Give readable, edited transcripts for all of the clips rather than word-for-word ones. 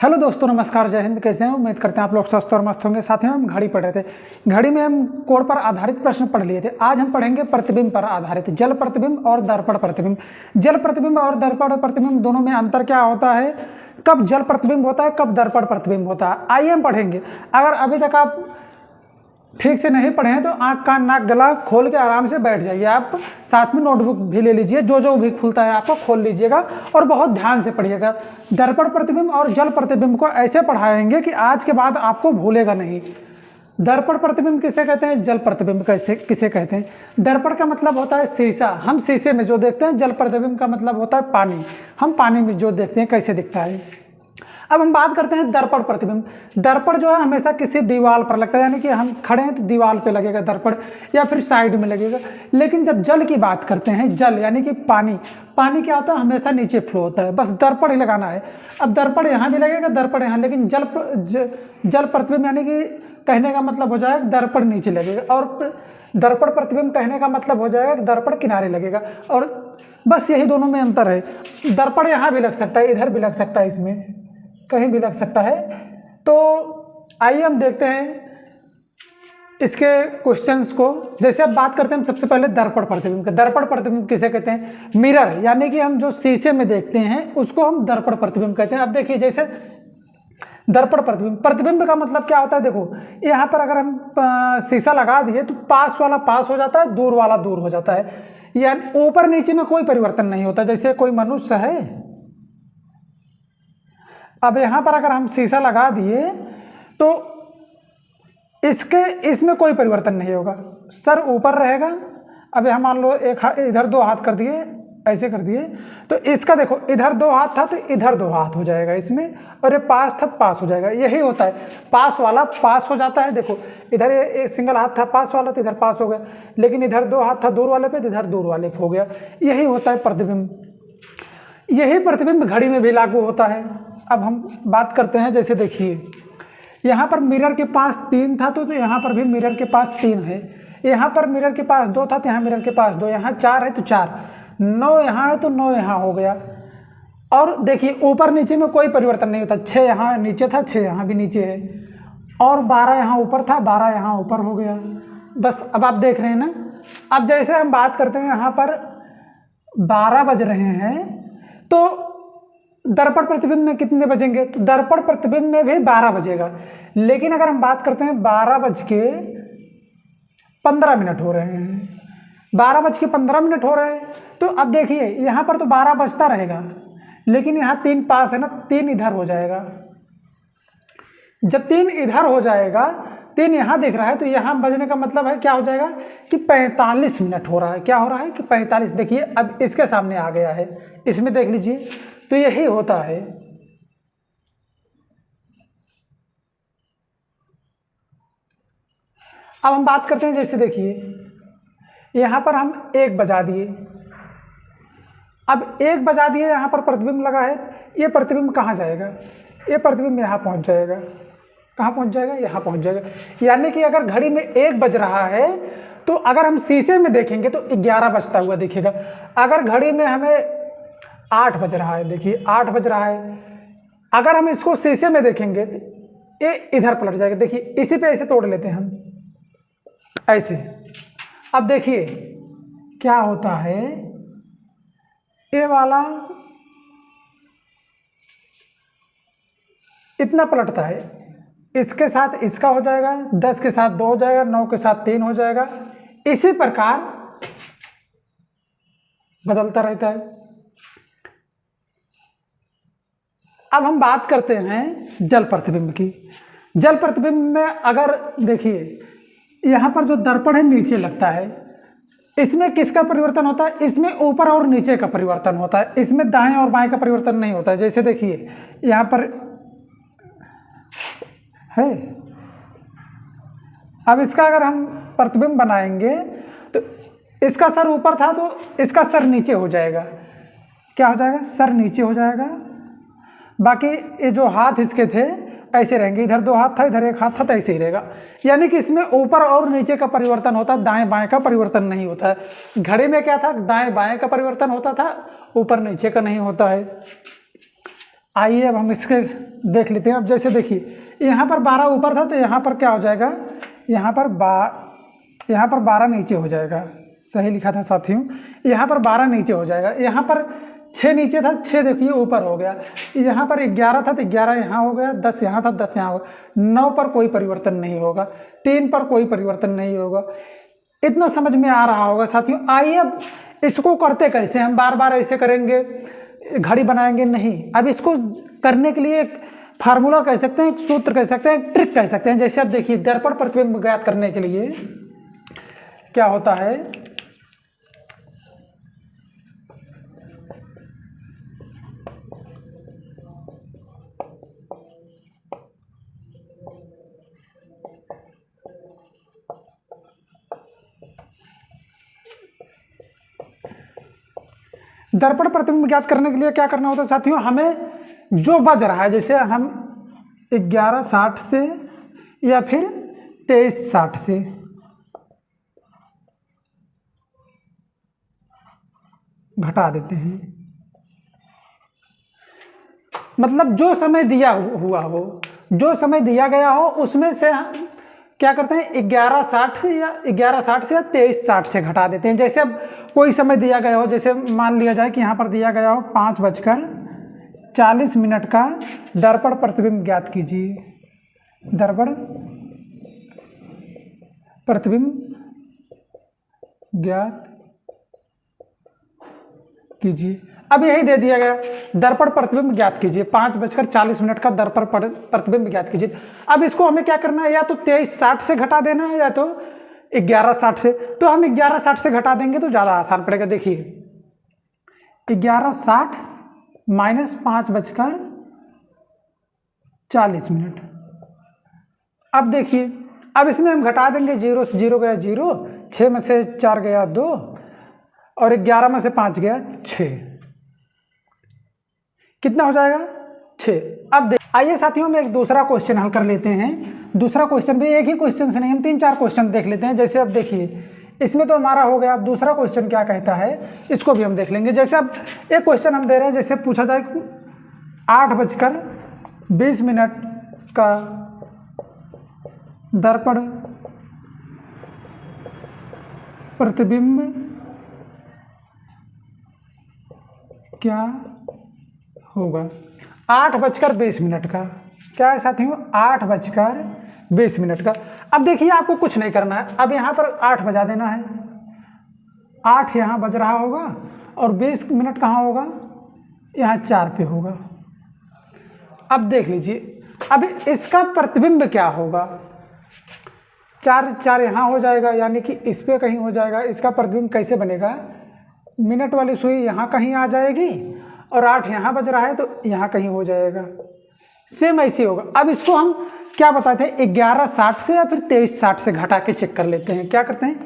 Hello दोस्तों, नमस्कार, जय हिंद। कैसे हैं? उम्मीद करते हैं आप लोग स्वस्थ और मस्त होंगे। साथ ही हम घड़ी पढ़ रहे थे। घड़ी में हम कोण पर आधारित प्रश्न पढ़ लिए थे। आज हम पढ़ेंगे प्रतिबिंब पर आधारित, जल प्रतिबिंब और दर्पण प्रतिबिंब। जल प्रतिबिंब और दर्पण प्रतिबिंब दोनों में अंतर क्या होता है, कब जल प्रतिबिंब होता है, कब दर्पण प्रतिबिंब होता है, आइए हम पढ़ेंगे। अगर अभी तक आप ठीक से नहीं पढ़े हैं तो आँख कान नाक गला खोल के आराम से बैठ जाइए। आप साथ में नोटबुक भी ले लीजिए, जो जो भी खुलता है आपको खोल लीजिएगा और बहुत ध्यान से पढ़िएगा। दर्पण प्रतिबिंब और जल प्रतिबिंब को ऐसे पढ़ाएंगे कि आज के बाद आपको भूलेगा नहीं। दर्पण प्रतिबिंब किसे कहते हैं, जल प्रतिबिंब किसे कहते हैं। दर्पण का मतलब होता है शीशा, हम शीशे में जो देखते हैं। जल प्रतिबिंब का मतलब होता है पानी, हम पानी में जो देखते हैं कैसे दिखता है। अब हम बात करते हैं दर्पण प्रतिबिंब। दर्पण जो है हमेशा किसी दीवार पर लगता है, यानी कि हम खड़े हैं तो दीवार पे लगेगा दर्पण, या फिर साइड में लगेगा। लेकिन जब जल की बात करते हैं, जल यानी कि पानी, पानी क्या होता है, हमेशा नीचे फ्लो होता है, बस दर्पण ही लगाना है। अब दर्पण यहाँ भी लगेगा, दर्पण यहाँ, लेकिन जल प्रतिबिंब यानी कि कहने का मतलब हो जाएगा दर्पण नीचे लगेगा, और दर्पण प्रतिबिंब कहने का मतलब हो जाएगा दर्पण किनारे लगेगा। और बस यही दोनों में अंतर है। दर्पण यहाँ भी लग सकता है, इधर भी लग सकता है, इसमें कहीं भी लग सकता है। तो आइए हम देखते हैं इसके क्वेश्चंस को। जैसे अब बात करते हैं हम सबसे पहले दर्पण प्रतिबिंब का। दर्पण प्रतिबिंब किसे कहते हैं, मिरर, यानी कि हम जो शीशे में देखते हैं उसको हम दर्पण प्रतिबिंब कहते हैं। अब देखिए, जैसे दर्पण प्रतिबिंब, प्रतिबिंब का मतलब क्या होता है, देखो यहाँ पर अगर हम शीशा लगा दिए तो पास वाला पास हो जाता है, दूर वाला दूर हो जाता है, यानी ऊपर नीचे में कोई परिवर्तन नहीं होता। जैसे कोई मनुष्य है, अब यहाँ पर अगर हम शीशा लगा दिए तो इसमें कोई परिवर्तन नहीं होगा, सर ऊपर रहेगा। अब यहाँ मान लो एक इधर दो हाथ कर दिए, ऐसे कर दिए, तो इसका देखो इधर दो हाथ था तो इधर दो हाथ हो जाएगा इसमें, और ये पास था तो पास हो जाएगा। यही होता है, पास वाला पास हो जाता है। देखो इधर ये सिंगल हाथ था पास वाला तो इधर पास हो गया, लेकिन इधर दो हाथ था दूर वाले पे तो इधर दूर वाले पे हो गया। यही होता है प्रतिबिंब। यही प्रतिबिंब घड़ी में भी लागू होता है। अब हम बात करते हैं, जैसे देखिए यहाँ पर मिरर के पास 3 था तो यहाँ पर भी मिरर के पास 3 है। यहाँ पर मिरर के पास 2 था तो यहाँ मिरर के पास 2, यहाँ 4 है तो 4, 9 यहाँ है तो 9 यहाँ हो गया। और देखिए ऊपर नीचे में कोई परिवर्तन नहीं होता, 6 यहाँ नीचे था, 6 यहाँ भी नीचे है, और 12 यहाँ ऊपर था, 12 यहाँ ऊपर हो गया। बस अब आप देख रहे हैं ना। अब जैसे हम बात करते हैं, यहाँ पर 12 बज रहे हैं तो दर्पण प्रतिबिंब में कितने बजेंगे, तो दर्पण प्रतिबिंब में भी 12 बजेगा। लेकिन अगर हम बात करते हैं 12:15 हो रहे हैं, 12:15 हो रहे हैं, तो अब देखिए यहाँ पर तो 12 बजता रहेगा, लेकिन यहाँ 3 पास है ना, 3 इधर हो जाएगा। जब 3 इधर हो जाएगा, 3 यहाँ दिख रहा है, तो यहाँ बजने का मतलब है क्या हो जाएगा कि 45 मिनट हो रहा है। क्या हो रहा है कि 45। देखिए अब इसके सामने आ गया है, इसमें देख लीजिए, तो यही होता है। अब हम बात करते हैं, जैसे देखिए यहाँ पर हम 1 बजा दिए। अब 1 बजा दिए, यहाँ पर प्रतिबिंब लगा है, ये प्रतिबिंब कहाँ जाएगा, ये प्रतिबिंब यहाँ पहुँच जाएगा। कहाँ पहुँच जाएगा, यहाँ पहुँच जाएगा। यानी कि अगर घड़ी में 1 बज रहा है तो अगर हम शीशे में देखेंगे तो 11 बजता हुआ दिखेगा। अगर घड़ी में हमें 8 बज रहा है, देखिए 8 बज रहा है, अगर हम इसको शीशे में देखेंगे तो ये इधर पलट जाएगा। देखिए इसी पे ऐसे तोड़ लेते हैं हम, ऐसे। अब देखिए क्या होता है, ये वाला इतना पलटता है, इसके साथ इसका हो जाएगा, 10 के साथ 2 हो जाएगा, 9 के साथ 3 हो जाएगा। इसी प्रकार बदलता रहता है। अब हम बात करते हैं जल प्रतिबिंब की। जल प्रतिबिंब में अगर देखिए यहाँ पर जो दर्पण है नीचे लगता है, इसमें किसका परिवर्तन होता है, इसमें ऊपर और नीचे का परिवर्तन होता है, इसमें दाएं और बाएं का परिवर्तन नहीं होता है। जैसे देखिए यहाँ पर है, अब इसका अगर हम प्रतिबिंब बनाएंगे तो इसका सर ऊपर था तो इसका सर नीचे हो जाएगा। क्या हो जाएगा, सर नीचे हो जाएगा। बाकी ये जो हाथ इसके थे ऐसे रहेंगे, इधर 2 हाथ था, इधर 1 हाथ था, तो ऐसे ही रहेगा। यानी कि इसमें ऊपर और नीचे का परिवर्तन होता है, दाएं बाएं का परिवर्तन नहीं होता है। घड़ी में क्या था, दाएं बाएं का परिवर्तन होता था, ऊपर नीचे का नहीं होता है। आइए अब हम इसके देख लेते हैं। अब जैसे देखिए यहाँ पर 12 ऊपर था तो यहाँ पर क्या हो जाएगा, यहाँ पर 12 नीचे हो जाएगा। सही लिखा था साथियों, यहाँ पर 12 नीचे हो जाएगा। यहाँ पर 6 नीचे था, 6 देखिए ऊपर हो गया। यहाँ पर 11 था तो 11 यहाँ हो गया, 10 यहाँ था 10 यहाँ हो गया। 9 पर कोई परिवर्तन नहीं होगा, 3 पर कोई परिवर्तन नहीं होगा। इतना समझ में आ रहा होगा साथियों। आइए अब इसको करते कैसे, हम बार बार ऐसे करेंगे घड़ी बनाएंगे नहीं। अब इसको करने के लिए एक फार्मूला कह सकते हैं, एक सूत्र कह सकते हैं, एक ट्रिक कह सकते हैं। जैसे अब देखिए दर्पण प्रतिबिंब ज्ञात करने के लिए क्या होता है, दर्पण प्रतिबिंब ज्ञात करने के लिए क्या करना होता है साथियों, हमें जो बज रहा है, जैसे हम 1160 से या फिर 2360 से घटा देते हैं। मतलब जो समय दिया हुआ हो, जो समय दिया गया हो उसमें से हम क्या करते हैं 1160 से या 2360 से घटा देते हैं। जैसे अब कोई समय दिया गया हो, जैसे मान लिया जाए कि यहाँ पर दिया गया हो 5:40 का दर्पण प्रतिबिंब ज्ञात कीजिए। दर्पण प्रतिबिंब ज्ञात कीजिए। अब यही दे दिया गया, दर्पण प्रतिबिंब ज्ञात कीजिए। 5:40 का दर्पण प्रतिबिंब ज्ञात कीजिए। अब इसको हमें क्या करना है, या तो 2360 से घटा देना है या तो 1160 से। तो हम 1160 से घटा देंगे तो ज़्यादा आसान पड़ेगा। देखिए 1160 माइनस 5:40। अब देखिए, अब इसमें हम घटा देंगे, 0 से 0 गया 0, 6 में से 4 गया 2 और 11 में से 5 गया 6। कितना हो जाएगा 6। अब आइए साथियों में एक दूसरा क्वेश्चन हल कर लेते हैं। दूसरा क्वेश्चन भी एक ही क्वेश्चन से नहीं, हम 3-4 क्वेश्चन देख लेते हैं। जैसे अब देखिए इसमें तो हमारा हो गया। अब दूसरा क्वेश्चन क्या कहता है इसको भी हम देख लेंगे। जैसे अब एक क्वेश्चन हम दे रहे हैं, जैसे पूछा जाए 8:20 का दर्पण प्रतिबिंब क्या होगा। 8:20 का क्या है साथियों, 8:20 का। अब देखिए आपको कुछ नहीं करना है, अब यहाँ पर 8 बजा देना है। 8 यहाँ बज रहा होगा और 20 मिनट कहाँ होगा, यहाँ 4 पे होगा। अब देख लीजिए, अब इसका प्रतिबिंब क्या होगा। 4 यहाँ हो जाएगा, यानी कि इस पे कहीं हो जाएगा। इसका प्रतिबिंब कैसे बनेगा, मिनट वाली सुई यहाँ कहीं आ जाएगी और 8 यहाँ बज रहा है तो यहाँ कहीं हो जाएगा। सेम ऐसे होगा। अब इसको हम क्या बताते हैं, 1160 से या फिर 2360 से घटा के चेक कर लेते हैं। क्या करते हैं,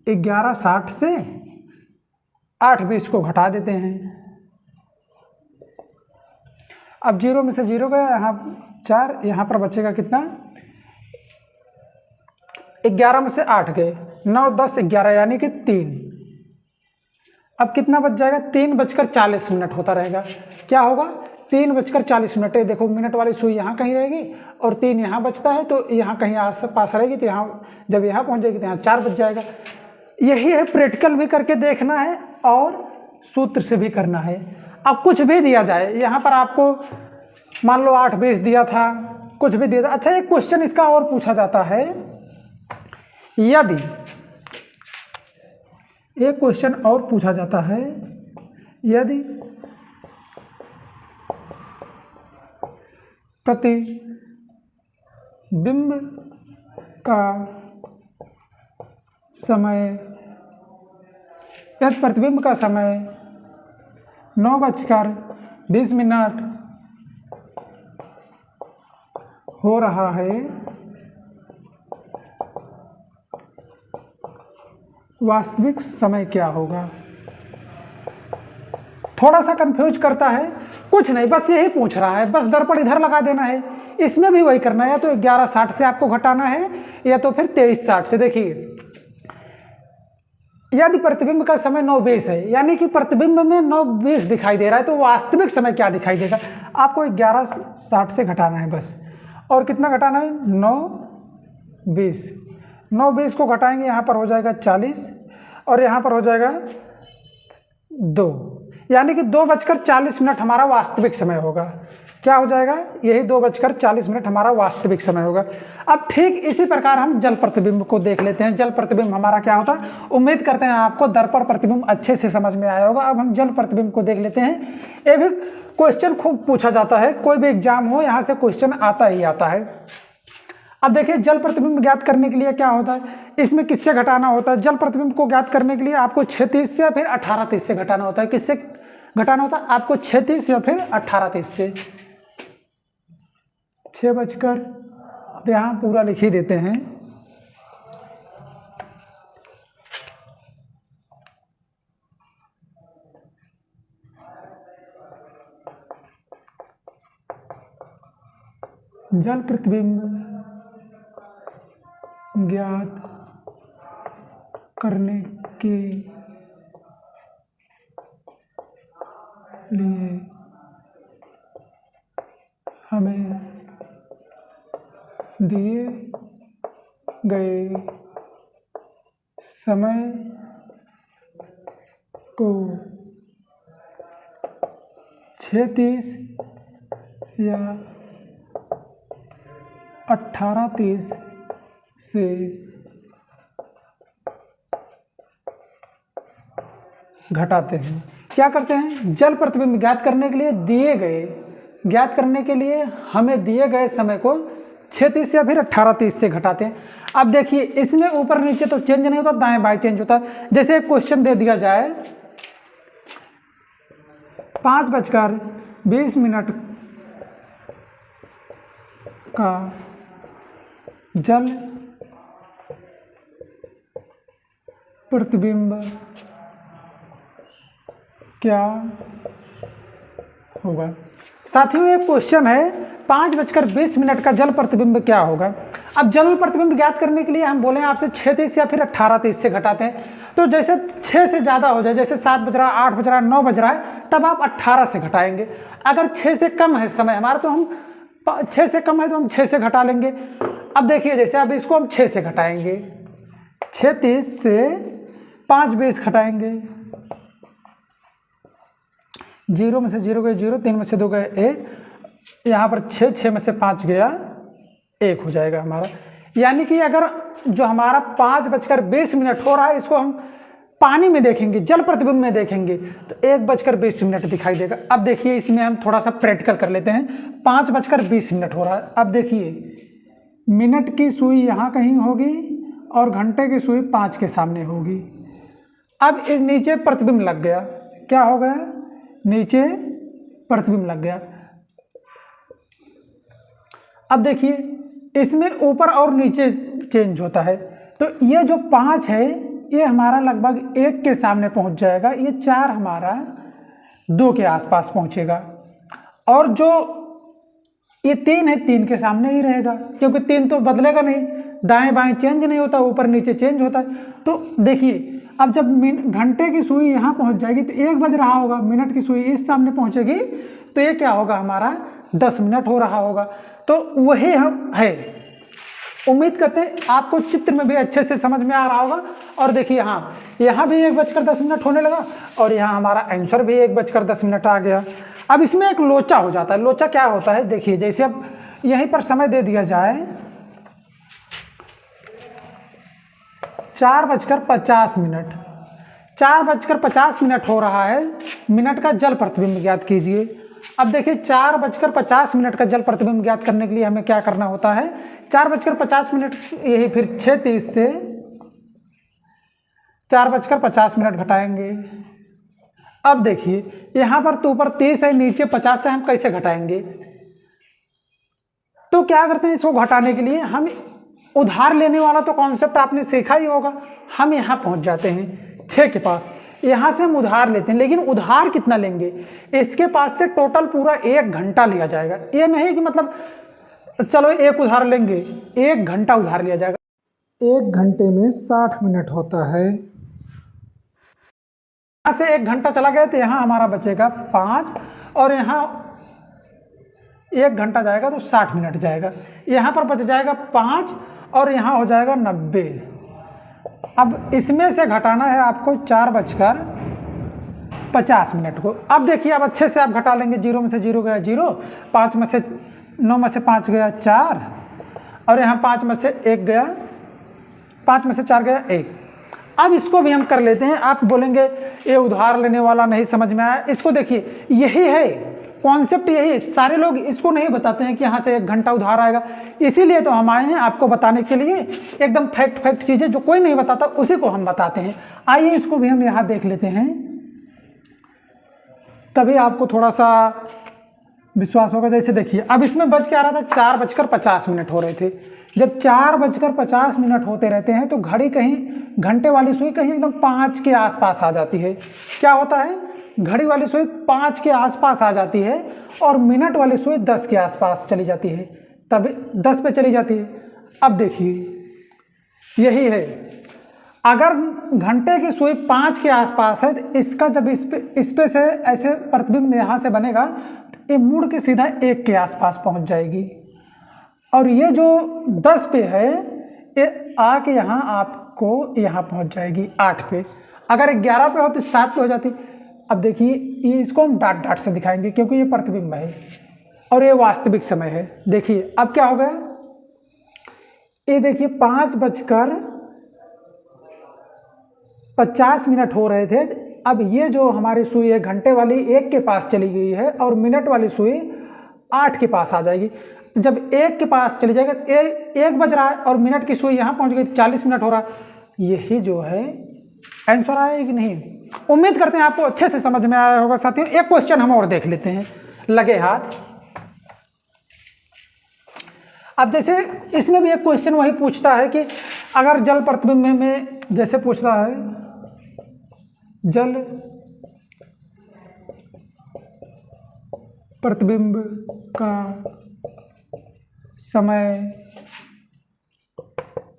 1160 से 8:20 को घटा देते हैं। अब 0 में से 0 गया, यहाँ 4, यहाँ पर बचेगा कितना, 11 में से 8 गए, 9, 10, 11 यानी कि 3। अब कितना बच जाएगा, 3:40 होता रहेगा। क्या होगा, 3:40। ये देखो मिनट वाली सुई यहाँ कहीं रहेगी और 3 यहाँ बचता है तो यहाँ कहीं आस पास रहेगी, तो यहाँ जब यहाँ पहुँच जाएगी तो यहाँ 4 बच जाएगा। यही है, प्रैक्टिकल भी करके देखना है और सूत्र से भी करना है। अब कुछ भी दिया जाए, यहाँ पर आपको मान लो 8:20 दिया था, कुछ भी दिया था। अच्छा एक क्वेश्चन इसका और पूछा जाता है, यदि एक क्वेश्चन और पूछा जाता है, यदि प्रतिबिंब का समय, यदि प्रतिबिंब का समय 9:20 हो रहा है, वास्तविक समय क्या होगा। थोड़ा सा कंफ्यूज करता है, कुछ नहीं, बस यही पूछ रहा है, बस दर्पण इधर लगा देना है। इसमें भी वही करना है, या तो 1160 से आपको घटाना है या तो फिर 2360 से। देखिए यदि प्रतिबिंब का समय 9:20 है, यानी कि प्रतिबिंब में 9:20 दिखाई दे रहा है, तो वास्तविक समय क्या दिखाई देगा? आपको 11:60 से घटाना है बस। और कितना घटाना है? 9:20। 9:20 को घटाएंगे, यहाँ पर हो जाएगा 40 और यहाँ पर हो जाएगा 2, यानी कि 2:40 हमारा वास्तविक समय होगा। क्या हो जाएगा? यही 2:40 हमारा वास्तविक समय होगा। अब ठीक इसी प्रकार हम जल प्रतिबिंब को देख लेते हैं। जल प्रतिबिंब हमारा क्या होता है? उम्मीद करते हैं आपको दर्पण प्रतिबिंब अच्छे से समझ में आया होगा। अब हम जल प्रतिबिंब को देख लेते हैं। ये भी क्वेश्चन खूब पूछा जाता है, कोई भी एग्जाम हो यहाँ से क्वेश्चन आता ही आता है। अब देखिए, जल प्रतिबिंब ज्ञात करने के लिए क्या होता है? इसमें किससे घटाना होता है? जल प्रतिबिंब को ज्ञात करने के लिए आपको 36 से या फिर 18:30 से घटाना होता है। किससे घटाना होता है? आपको 36 या फिर 18:30 से। 6 बजकर, अब यहाँ पूरा लिख ही देते हैं। जल प्रतिबिंब ज्ञात करने के लिए हमें दिए गए समय को 36 या 18:30 से घटाते हैं। क्या करते हैं? जल प्रतिबिंब ज्ञात करने के लिए ज्ञात करने के लिए हमें दिए गए समय को 36 या फिर 18:30 से घटाते हैं। अब देखिए, इसमें ऊपर नीचे तो चेंज नहीं होता, दाएं बाएं चेंज होता है। जैसे एक क्वेश्चन दे दिया जाए, 5:20 का जल प्रतिबिंब क्या होगा? साथियों, एक क्वेश्चन है, 5:20 का जल प्रतिबिंब क्या होगा? अब जल प्रतिबिंब ज्ञात करने के लिए हम बोले आपसे 36 या फिर 18:30 से घटाते हैं। तो जैसे 6 से ज़्यादा हो जाए, जैसे 7 बज रहा है, 8 बज रहा है, 9 बज रहा है, तब आप 18 से घटाएंगे। अगर 6 से कम है समय हमारा, तो हम 6 से कम है तो हम 6 से घटा लेंगे। अब देखिए, जैसे अब इसको हम 6 से घटाएंगे, 36 से 5:20 घटाएंगे, 0 में से 0 गए 0, 3 में से 2 गए 1, यहाँ पर 6 में से 5 गया 1 हो जाएगा हमारा। यानी कि अगर जो हमारा 5:20 हो रहा है, इसको हम पानी में देखेंगे, जल प्रतिबिंब में देखेंगे, तो 1:20 दिखाई देगा। अब देखिए, इसमें हम थोड़ा सा प्रैक्टिकल कर लेते हैं। 5:20 हो रहा है। अब देखिए, मिनट की सुई यहाँ कहीं होगी और घंटे की सुई 5 के सामने होगी। अब इस नीचे प्रतिबिंब लग गया। क्या हो गया? नीचे प्रतिबिंब लग गया। अब देखिए, इसमें ऊपर और नीचे चेंज होता है। तो ये जो 5 है, ये हमारा लगभग 1 के सामने पहुंच जाएगा। ये 4 हमारा 2 के आसपास पहुंचेगा। और जो ये 3 है, 3 के सामने ही रहेगा, क्योंकि 3 तो बदलेगा नहीं, दाएं बाएं चेंज नहीं होता, ऊपर नीचे चेंज होता है। तो देखिए, अब जब घंटे की सुई यहाँ पहुँच जाएगी तो 1 बज रहा होगा, मिनट की सुई इस सामने पहुँचेगी, तो ये क्या होगा? हमारा 10 मिनट हो रहा होगा। तो वही हम है। उम्मीद करते हैं आपको चित्र में भी अच्छे से समझ में आ रहा होगा। और देखिए, हाँ, यहाँ भी 1:10 होने लगा और यहाँ हमारा आंसर भी 1:10 आ गया। अब इसमें एक लोचा हो जाता है। लोचा क्या होता है? देखिए, जैसे अब यहीं पर समय दे दिया जाए 4:50, 4:50 हो रहा है, मिनट का जल प्रतिबिंब ज्ञात कीजिए। अब देखिए, 4:50 का जल प्रतिबिंब ज्ञात करने के लिए हमें क्या करना होता है? 4:50, यही फिर 36 से 4:50 घटाएंगे। अब देखिए, यहाँ पर तो ऊपर 30 है, नीचे 50 है, हम कैसे घटाएंगे? तो क्या करते हैं, इसको घटाने के लिए हम उधार लेने वाला तो कॉन्सेप्ट आपने सीखा ही होगा। हम यहाँ पहुँच जाते हैं 6 के पास, यहाँ से हम उधार लेते हैं। लेकिन उधार कितना लेंगे? इसके पास से टोटल पूरा 1 घंटा लिया जाएगा। ये नहीं कि मतलब चलो 1 उधार लेंगे, 1 घंटा उधार लिया जाएगा। 1 घंटे में 60 मिनट होता है। यहाँ से 1 घंटा चला गया तो यहाँ हमारा बचेगा 5 और यहाँ 1 घंटा जाएगा तो 60 मिनट जाएगा। यहाँ पर बच जाएगा 5 और यहाँ हो जाएगा 90। अब इसमें से घटाना है आपको 4:50 को। अब देखिए, अब अच्छे से आप घटा लेंगे। 0 में से 0 गया 0, 5 में से 9 में से 5 गया 4 और यहाँ 5 में से 1 गया, 5 में से 4 गया 1। अब इसको भी हम कर लेते हैं। आप बोलेंगे ये उधार लेने वाला नहीं समझ में आया। इसको देखिए, यही है कॉन्सेप्ट, यही है। सारे लोग इसको नहीं बताते हैं कि यहाँ से 1 घंटा उधार आएगा, इसीलिए तो हम आए हैं आपको बताने के लिए। एकदम फैक्ट चीज़ें जो कोई नहीं बताता उसी को हम बताते हैं। आइए इसको भी हम यहाँ देख लेते हैं, तभी आपको थोड़ा सा विश्वास होगा। जैसे देखिए, अब इसमें बज के आ रहा था 4:50 हो रहे थे। जब 4:50 होते रहते हैं तो घड़ी कहीं, घंटे वाली सुई कहीं एकदम 5 के आसपास आ जाती है। क्या होता है, घड़ी वाली सुई 5 के आसपास आ जाती है और मिनट वाली सुई 10 के आसपास चली जाती है, तब 10 पे चली जाती है। अब देखिए, यही है, अगर घंटे की सुई 5 के आसपास है तो इसका जब इस पे से ऐसे प्रतिबिंब यहाँ से बनेगा तो ये मुड़ के सीधा 1 के आसपास पहुँच जाएगी। और ये जो 10 पे है ये आके यहाँ आपको यहाँ पहुँच जाएगी 8 पे। अगर 11 पे हो तो 7 पे हो जाती। अब देखिए, ये इसको हम डाट से दिखाएंगे क्योंकि ये प्रतिबिंब है और ये वास्तविक समय है। देखिए अब क्या हो गया, ये देखिए 5:50 हो रहे थे। अब ये जो हमारी सुई है घंटे वाली 1 के पास चली गई है और मिनट वाली सुई 8 के पास आ जाएगी। जब 1 के पास चली जाएगी तो 1 बज रहा है और मिनट की सुई यहाँ पहुँच गई तो 40 मिनट हो रहा है। यही जो है आंसर आया कि नहीं। उम्मीद करते हैं आपको अच्छे से समझ में आया होगा। साथियों, एक क्वेश्चन हम और देख लेते हैं, लगे हाथ। अब जैसे इसमें भी एक क्वेश्चन वही पूछता है कि अगर जल प्रतिबिंब में जैसे पूछता है जल प्रतिबिंब का समय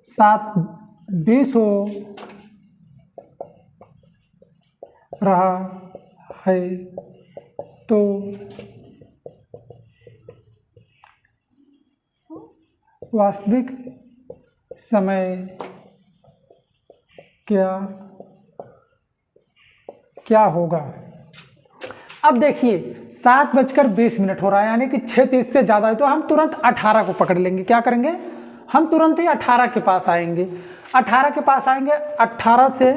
7:20 हो रहा है तो वास्तविक समय क्या होगा। अब देखिए 7:20 हो रहा है, यानी कि 6:30 से ज़्यादा है, तो हम तुरंत 18 को पकड़ लेंगे। क्या करेंगे, हम तुरंत ही 18 के पास आएंगे। 18 के पास आएंगे, 18:30 से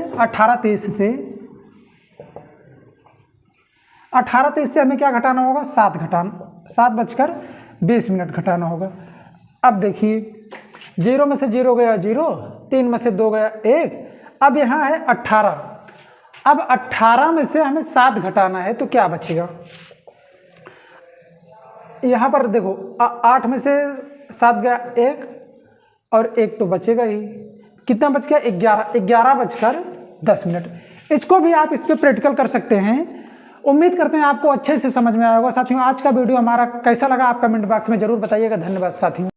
18:30 से हमें क्या घटाना होगा, 7:20 घटाना होगा। अब देखिए 0 में से 0 गया 0, 3 में से 2 गया 1, अब यहाँ है 18। अब 18 में से हमें 7 घटाना है तो क्या बचेगा, यहाँ पर देखो 8 में से 7 गया 1 और 1 तो बचेगा ही। कितना बच गया, 11:10। इसको भी आप इस पर प्रैक्टिकल कर सकते हैं। उम्मीद करते हैं आपको अच्छे से समझ में आया होगा। साथियों, आज का वीडियो हमारा कैसा लगा आप कमेंट बॉक्स में जरूर बताइएगा। धन्यवाद साथियों।